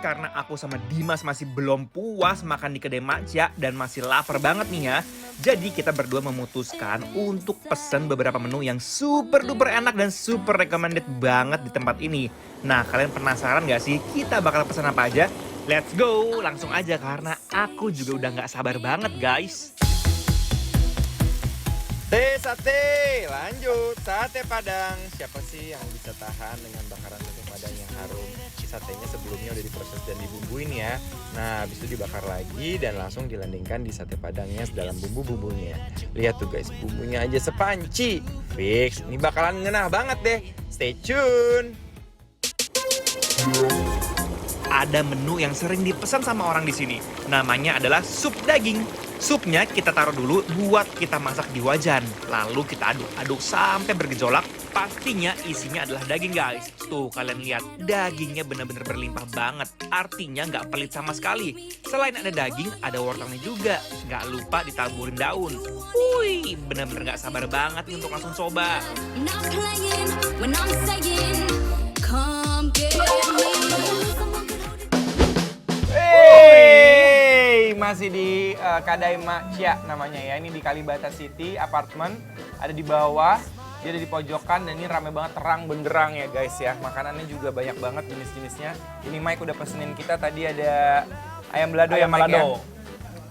karena aku sama Dimas masih belum puas makan di kedai Makcia dan masih lapar banget nih ya. Jadi kita berdua memutuskan untuk pesan beberapa menu yang super duper enak dan super recommended banget di tempat ini. Nah, kalian penasaran gak sih kita bakal pesan apa aja? Let's go, langsung aja karena aku juga udah gak sabar banget guys. Sate, lanjut. Sate Padang. Siapa sih yang bisa tahan dengan bakaran sate Padang yang harum? Satenya sebelumnya udah diproses dan dibumbuin ya. Nah, habis itu dibakar lagi dan langsung dilandingkan di sate Padangnya dalam bumbu-bumbunya. Lihat tuh guys, bumbunya aja sepanci. Fix, ini bakalan ngenah banget deh. Stay tune. Ada menu yang sering dipesan sama orang di sini. Namanya adalah sup daging. Supnya kita taruh dulu buat kita masak di wajan. Lalu kita aduk-aduk sampai bergejolak. Pastinya isinya adalah daging guys. Tuh kalian lihat, dagingnya benar-benar berlimpah banget. Artinya nggak pelit sama sekali. Selain ada daging, ada wortelnya juga. Nggak lupa ditaburin daun. Wih, benar-benar nggak sabar banget nih untuk langsung coba. Masih di Kedai Makcia namanya ya. Ini di Kalibata City Apartment. Ada di bawah, dia ada di pojokan dan ini rame banget, terang benderang ya guys ya. Makanannya juga banyak banget jenis-jenisnya. Ini Mike udah pesenin kita tadi ada ayam balado ya Mike ya.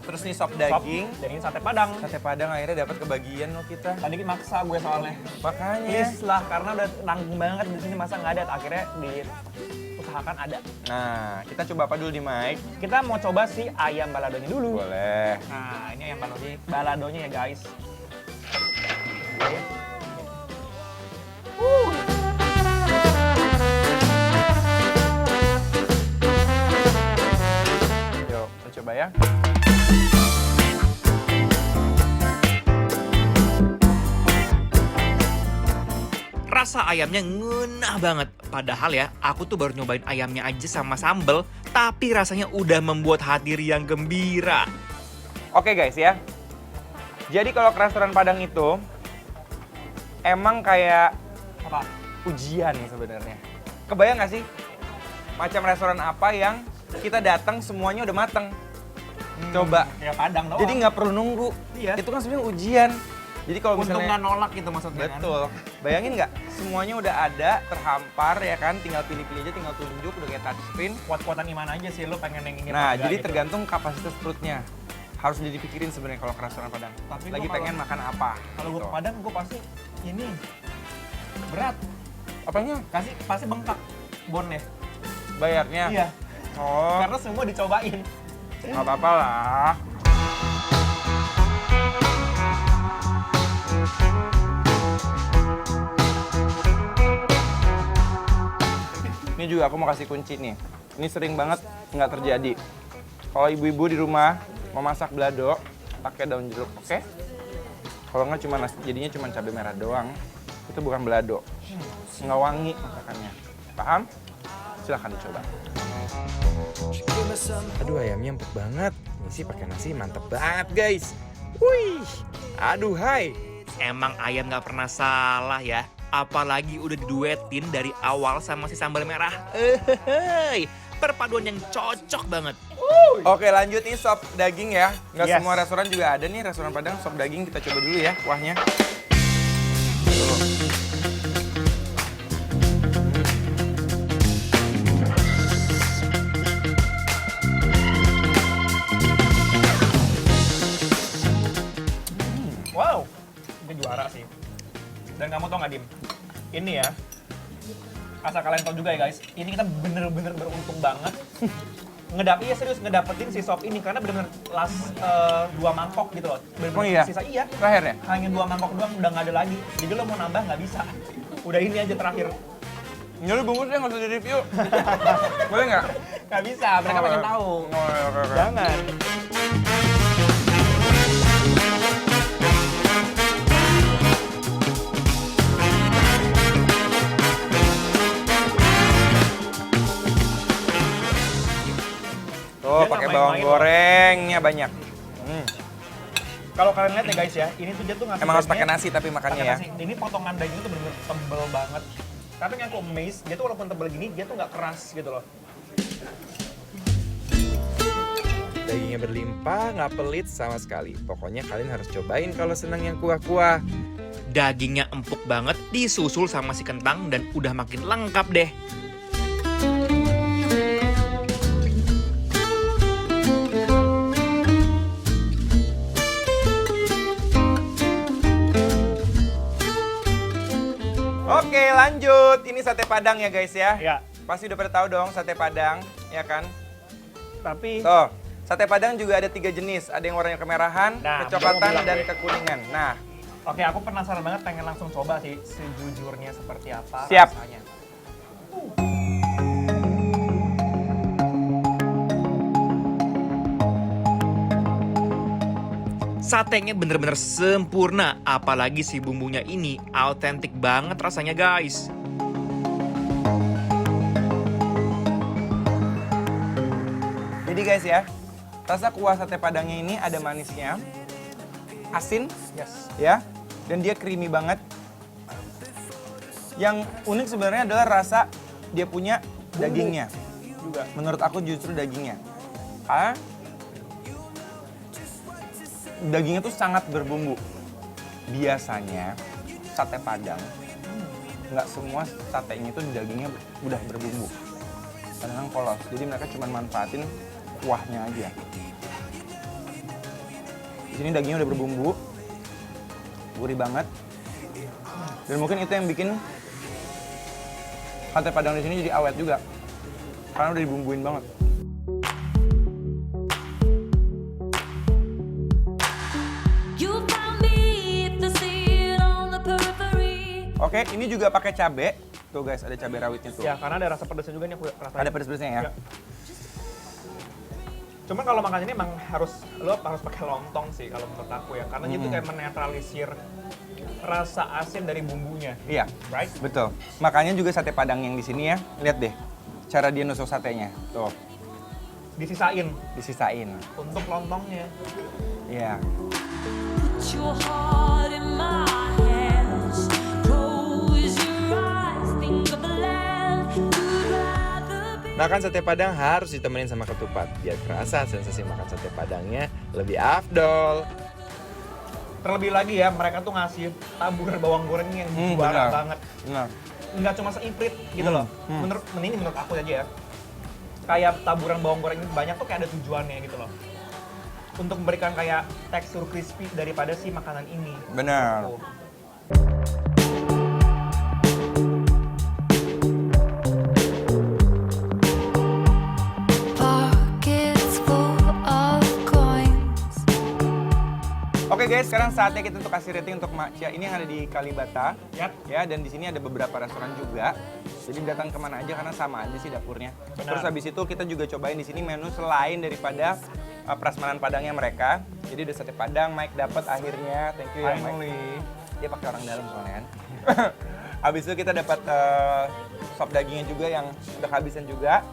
Terus nih sop daging. Dan ini sate Padang. Sate Padang akhirnya dapat kebagian loh kita. Tadi maksa gue soalnya. Makanya. Yes lah, karena udah nanggung banget di sini masa nggak ada. Akhirnya diusahakan ada. Nah, kita coba apa dulu di Mike? Kita mau coba si ayam baladonya dulu. Boleh. Nah, ini ayam baladonya ya guys. Yuk, kita coba ya. Rasa ayamnya ngenah banget. Padahal ya, aku tuh baru nyobain ayamnya aja sama sambel, tapi rasanya udah membuat hati riang gembira. Oke guys ya. Jadi kalau ke restoran Padang itu emang kayak Apa? ujian sebenarnya. Kebayang nggak sih macam restoran apa yang kita datang semuanya udah mateng? Coba. Kayak Padang doang. Jadi nggak perlu nunggu. Iya. Itu kan sebenarnya ujian. Jadi kalau Untung misalnya nggak nolak gitu maksudnya kan. betul. Bayangin nggak? Semuanya udah ada, terhampar ya kan. Tinggal pilih-pilih aja, tinggal tunjuk, udah kayak touchscreen. Kuat-kuatan gimana aja sih lu pengen yang ini Nah, apa jadi enggak gitu. tergantung kapasitas perutnya. Harus dipikirin sebenarnya kalau ke restoran Padang. Tapi Lagi gua pengen makan apa? Kalau gue gitu. ke Padang, gue pasti ini berat. Apanya? Pasti bengkak bonnya. Bayarnya? Iya. Oh, Karena semua dicobain. nggak apa-apa lah. Ini juga aku mau kasih kunci nih. Ini sering banget nggak terjadi. Kalau ibu-ibu di rumah mau masak balado, pakai daun jeruk, oke? Kalau nggak cuma nasi, jadinya cuma cabai merah doang. Itu bukan balado. Nggak wangi masakannya. Paham? Silahkan dicoba. Aduh, ayamnya empuk banget. Ini sih pakai nasi mantep banget, guys. Wih, aduh hai. Emang ayam gak pernah salah ya. Apalagi udah diduetin dari awal sama si sambal merah. Perpaduan yang cocok banget. Oke, lanjut nih sop daging ya. Nggak Yes. semua restoran juga ada nih, restoran Padang sop daging. Kita coba dulu ya kuahnya. Wow, ini juara sih. Dan kamu tau gak Dim? Ini ya, asal kalian tau juga ya guys, ini kita bener-bener beruntung banget. Iya serius ngedapetin si sop ini karena bener-bener last 2 mangkok gitu loh. Bener-bener Oh iya? Sisa iya. Terakhir ya? Hanya 2 mangkok doang udah nggak ada lagi. Jadi lo mau nambah nggak bisa. Udah ini aja terakhir. Ini lu bungkusnya nggak usah di-review. Boleh nggak? Nggak bisa, mereka pengen tahu. Oh, oke. Jangan. Tuh, Dia pakai nggak bawang main-main loh. gorengnya banyak. Kalau kalian lihat ya guys ya, ini tuh dia tuh ngasih Emang harus pakai dagingnya- nasi tapi makannya pakai ya. nasi. Ini potongan daging itu bener-bener tebel banget. Tapi yang aku amazed, dia tuh walaupun tebel gini, dia tuh nggak keras gitu loh. Dagingnya berlimpah, nggak pelit sama sekali. Pokoknya kalian harus cobain kalau senang yang kuah-kuah. Dagingnya empuk banget, disusul sama si kentang dan udah makin lengkap deh. Oke, lanjut. Ini sate Padang ya guys ya. Ya, Pasti udah pada tahu dong sate Padang, ya kan? tapi Tuh, sate Padang juga ada 3 jenis. Ada yang warnanya kemerahan, Nah, kecoklatan, baru mau bilang dan gue. kekuningan. Nah, oke, aku penasaran banget pengen langsung coba sih sejujurnya seperti apa Siap. rasanya. Satenya bener-bener sempurna, apalagi si bumbunya ini autentik banget rasanya guys. jadi guys ya, rasa kuah sate Padangnya ini ada manisnya, asin, Yes. ya, dan dia creamy banget. Yang unik sebenarnya adalah rasa dia punya dagingnya. Juga. Menurut aku justru dagingnya. Karena dagingnya tuh sangat berbumbu. Biasanya sate Padang nggak semua satenya itu dagingnya udah berbumbu. Kadang polos. Jadi mereka cuma manfaatin kuahnya aja. Di sini dagingnya udah berbumbu, gurih banget. Dan mungkin itu yang bikin sate Padang di sini jadi awet juga. Karena udah dibumbuin banget. You found me at the scene on the periphery. Oke, ini juga pakai cabe. Tuh guys, ada cabe rawitnya tuh. Ya, karena ada rasa pedasnya juga nih aku rasain. Ada pedes-pedesnya ya. Ya. Cuman kalau makan ini emang lo harus pakai lontong sih kalau menurut aku ya, karena itu kayak menetralisir rasa asin dari bumbunya, Iya, right? betul. Makanya juga sate Padang yang di sini ya, lihat deh cara dia nusuk satenya. Tuh, Disisain disisain. untuk lontongnya. Iya. Put your heart in my hands. Close your eyes. Think of the land you'd rather be. Makan sate Padang harus ditemenin sama ketupat biar kerasa sensasi makan sate Padangnya lebih afdol. Terlebih lagi ya, mereka tuh ngasih taburan bawang gorengnya yang juara benar. banget. Benar. Nggak cuma seiprit gitu loh. Menurut aku aja ya. Kayak taburan bawang goreng ini banyak tuh kayak ada tujuannya gitu loh. Untuk memberikan kayak tekstur crispy daripada si makanan ini. Benar. Tuh. Pockets full of coins. Oke guys, sekarang saatnya kita untuk kasih rating untuk Mak Cia ini yang ada di Kalibata. Yap. Ya, dan di sini ada beberapa restoran juga. Jadi datang kemana aja karena sama aja sih dapurnya. Benar. Terus habis itu kita juga cobain di sini menu selain daripada prasmanan Padangnya mereka. Jadi ada sate Padang, Mike dapat akhirnya. Thank you ya Mike. Finally. Dia pakai orang dalam soalnya kan. Habis itu kita dapat sop dagingnya juga yang udah kehabisan juga.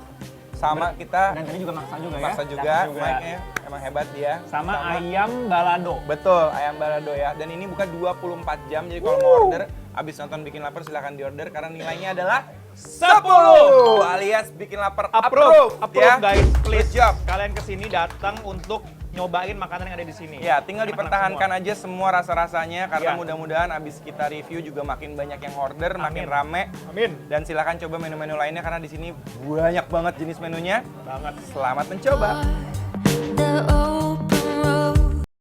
Sama kita Dan tadi juga maksa juga ya. maksa juga, Dapat Mike-nya emang hebat dia. Sama ayam balado. Betul, ayam balado ya. Dan ini buka 24 jam, jadi kalau mau order, abis nonton bikin lapar silahkan diorder karena nilainya adalah 10 alias bikin lapar Approve, ya. guys, please. Good job. Kalian kesini datang untuk nyobain makanan yang ada di sini. Ya, tinggal Enak-enak dipertahankan semua. aja semua rasa-rasanya karena Iya. mudah-mudahan abis kita review juga makin banyak yang order, makin Amin. rame. Amin. Dan silahkan coba menu-menu lainnya karena di sini banyak banget jenis menunya. Banget. Selamat mencoba. The